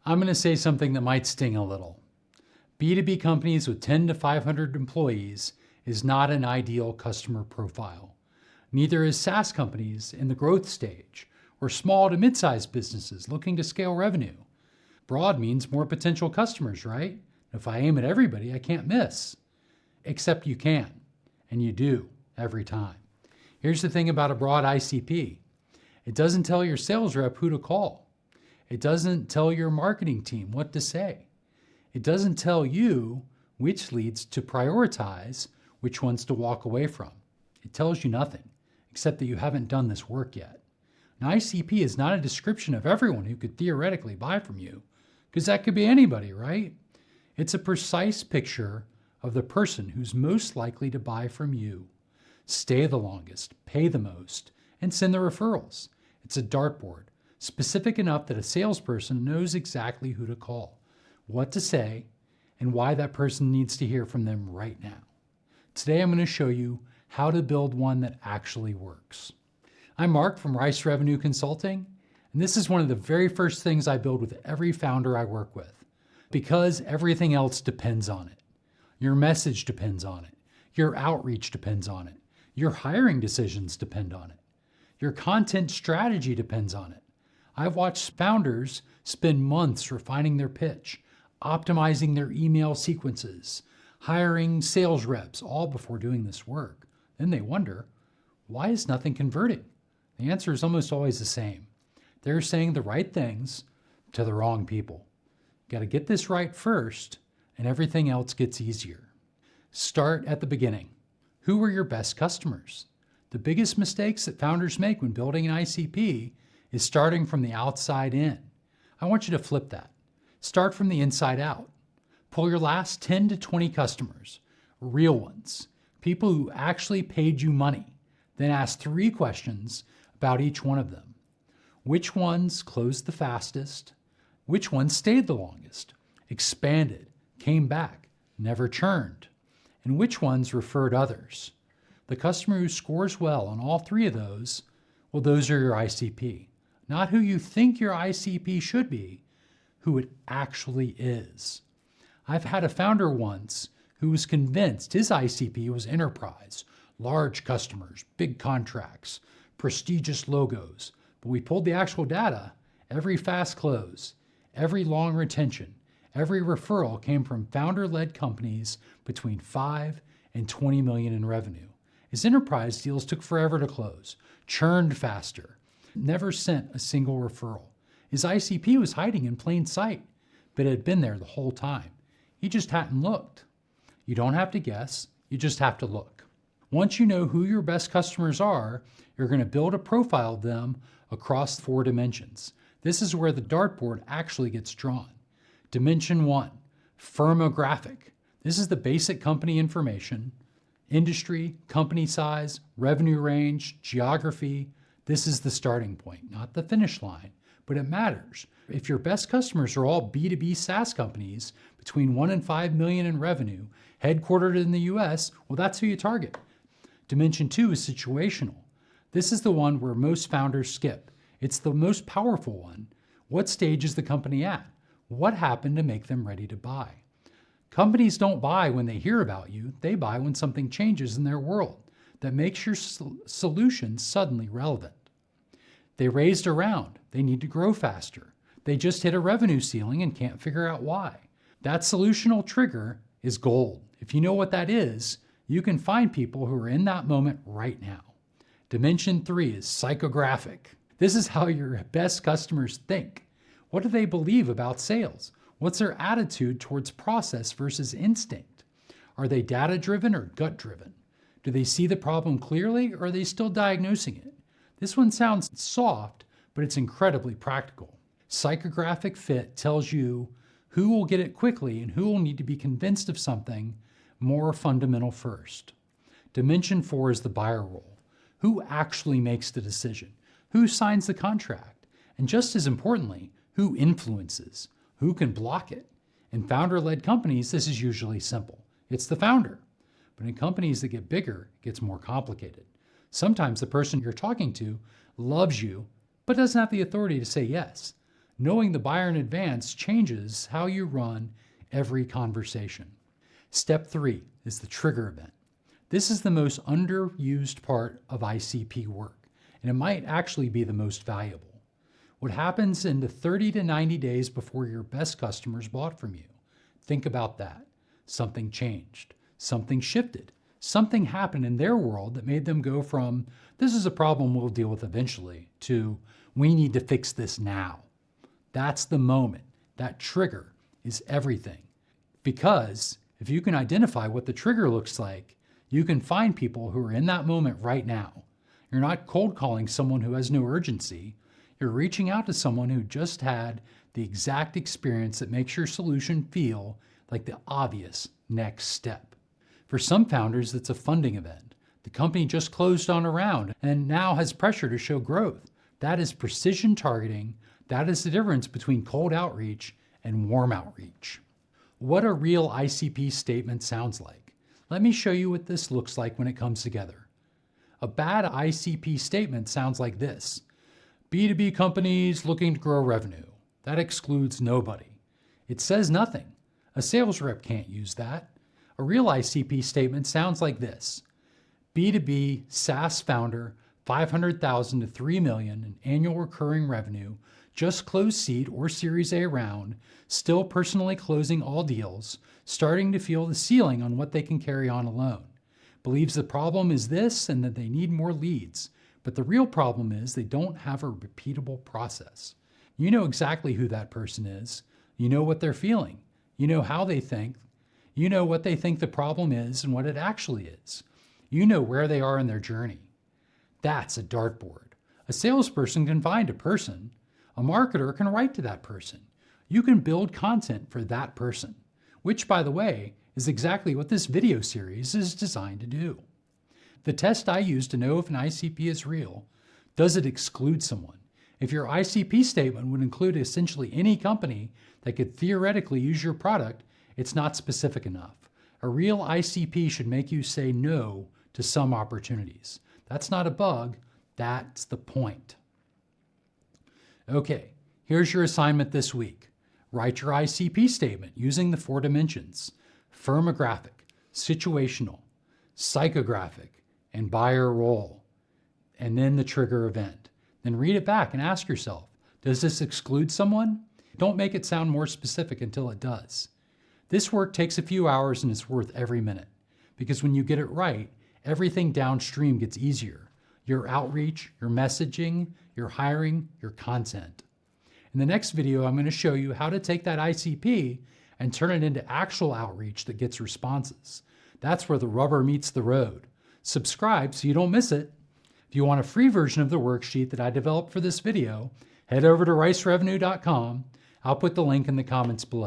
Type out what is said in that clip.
I'm going to say something that might sting a little. B2B companies with 10 to 500 employees is not an ideal customer profile. Neither is SaaS companies in the growth stage or small to mid-sized businesses looking to scale revenue. Broad means more potential customers, right? If I aim at everybody, I can't miss. Except you can, and you do every time. Here's the thing about a broad ICP. It doesn't tell your sales rep who to call. It doesn't tell your marketing team what to say. It doesn't tell you which leads to prioritize, which ones to walk away from. It tells you nothing, except that you haven't done this work yet. An ICP is not a description of everyone who could theoretically buy from you, because that could be anybody, right? It's a precise picture of the person who's most likely to buy from you, stay the longest, pay the most, and send the referrals. It's a dartboard, specific enough that a salesperson knows exactly who to call, what to say, and why that person needs to hear from them right now. Today I'm going to show you how to build one that actually works. I'm Mark from Rice Revenue Consulting, and this is one of the very first things I build with every founder I work with, because everything else depends on it. Your message depends on it. Your outreach depends on it. Your hiring decisions depend on it. Your content strategy depends on it. I've watched founders spend months refining their pitch, optimizing their email sequences, hiring sales reps, all before doing this work. Then they wonder, why is nothing converting? The answer is almost always the same. They're saying the right things to the wrong people. Got to get this right first, and everything else gets easier. Start at the beginning. Who are your best customers? The biggest mistakes that founders make when building an ICP is starting from the outside in. I want you to flip that. Start from the inside out. Pull your last 10 to 20 customers, real ones, people who actually paid you money. Then ask 3 questions about each one of them. Which ones closed the fastest? Which ones stayed the longest? Expanded, came back, never churned? And which ones referred others? The customer who scores well on all 3 of those, well, those are your ICP. Not who you think your ICP should be, who it actually is. I've had a founder once who was convinced his ICP was enterprise, large customers, big contracts, prestigious logos. But we pulled the actual data. Every fast close, every long retention, every referral came from founder-led companies between 5 and 20 million in revenue. His enterprise deals took forever to close, churned faster, never sent a single referral. His ICP was hiding in plain sight, but it had been there the whole time. He just hadn't looked. You don't have to guess, you just have to look. Once you know who your best customers are, you're going to build a profile of them across 4 dimensions. This is where the dartboard actually gets drawn. Dimension 1, firmographic. This is the basic company information, industry, company size, revenue range, geography. This is the starting point, not the finish line, but it matters. If your best customers are all B2B SaaS companies between 1 and 5 million in revenue, headquartered in the US, well, that's who you target. Dimension 2 is situational. This is the one where most founders skip. It's the most powerful one. What stage is the company at? What happened to make them ready to buy? Companies don't buy when they hear about you. They buy when something changes in their world that makes your solution suddenly relevant. They raised a round. They need to grow faster. They just hit a revenue ceiling and can't figure out why. That solutional trigger is gold. If you know what that is, you can find people who are in that moment right now. Dimension 3 is psychographic. This is how your best customers think. What do they believe about sales? What's their attitude towards process versus instinct? Are they data-driven or gut-driven? Do they see the problem clearly, or are they still diagnosing it? This one sounds soft, but it's incredibly practical. Psychographic fit tells you who will get it quickly and who will need to be convinced of something more fundamental first. Dimension 4 is the buyer role. Who actually makes the decision? Who signs the contract? And just as importantly, who influences? Who can block it? In founder-led companies, this is usually simple. It's the founder. But in companies that get bigger, it gets more complicated. Sometimes the person you're talking to loves you, but doesn't have the authority to say yes. Knowing the buyer in advance changes how you run every conversation. Step 3 is the trigger event. This is the most underused part of ICP work, and it might actually be the most valuable. What happens in the 30 to 90 days before your best customers bought from you? Think about that. Something changed. Something shifted. Something happened in their world that made them go from, this is a problem we'll deal with eventually, to, we need to fix this now. That's the moment. That trigger is everything. Because if you can identify what the trigger looks like, you can find people who are in that moment right now. You're not cold calling someone who has no urgency. You're reaching out to someone who just had the exact experience that makes your solution feel like the obvious next step. For some founders, it's a funding event. The company just closed on a round and now has pressure to show growth. That is precision targeting. That is the difference between cold outreach and warm outreach. What a real ICP statement sounds like. Let me show you what this looks like when it comes together. A bad ICP statement sounds like this. B2B companies looking to grow revenue. That excludes nobody. It says nothing. A sales rep can't use that. A real ICP statement sounds like this. B2B SaaS founder, 500,000 to 3 million in annual recurring revenue, just closed seed or Series A round, still personally closing all deals, starting to feel the ceiling on what they can carry on alone. Believes the problem is this and that they need more leads, but the real problem is they don't have a repeatable process. You know exactly who that person is. You know what they're feeling. You know how they think. You know what they think the problem is and what it actually is. You know where they are in their journey. That's a dartboard. A salesperson can find a person. A marketer can write to that person. You can build content for that person, which, by the way, is exactly what this video series is designed to do. The test I use to know if an ICP is real, does it exclude someone? If your ICP statement would include essentially any company that could theoretically use your product, it's not specific enough. A real ICP should make you say no to some opportunities. That's not a bug, that's the point. Okay, here's your assignment this week. Write your ICP statement using the 4 dimensions: firmographic, situational, psychographic, and buyer role, and then the trigger event. Then read it back and ask yourself, does this exclude someone? Don't make it sound more specific until it does. This work takes a few hours and it's worth every minute, because when you get it right, everything downstream gets easier. Your outreach, your messaging, your hiring, your content. In the next video, I'm going to show you how to take that ICP and turn it into actual outreach that gets responses. That's where the rubber meets the road. Subscribe so you don't miss it. If you want a free version of the worksheet that I developed for this video, head over to ricerevenue.com. I'll put the link in the comments below.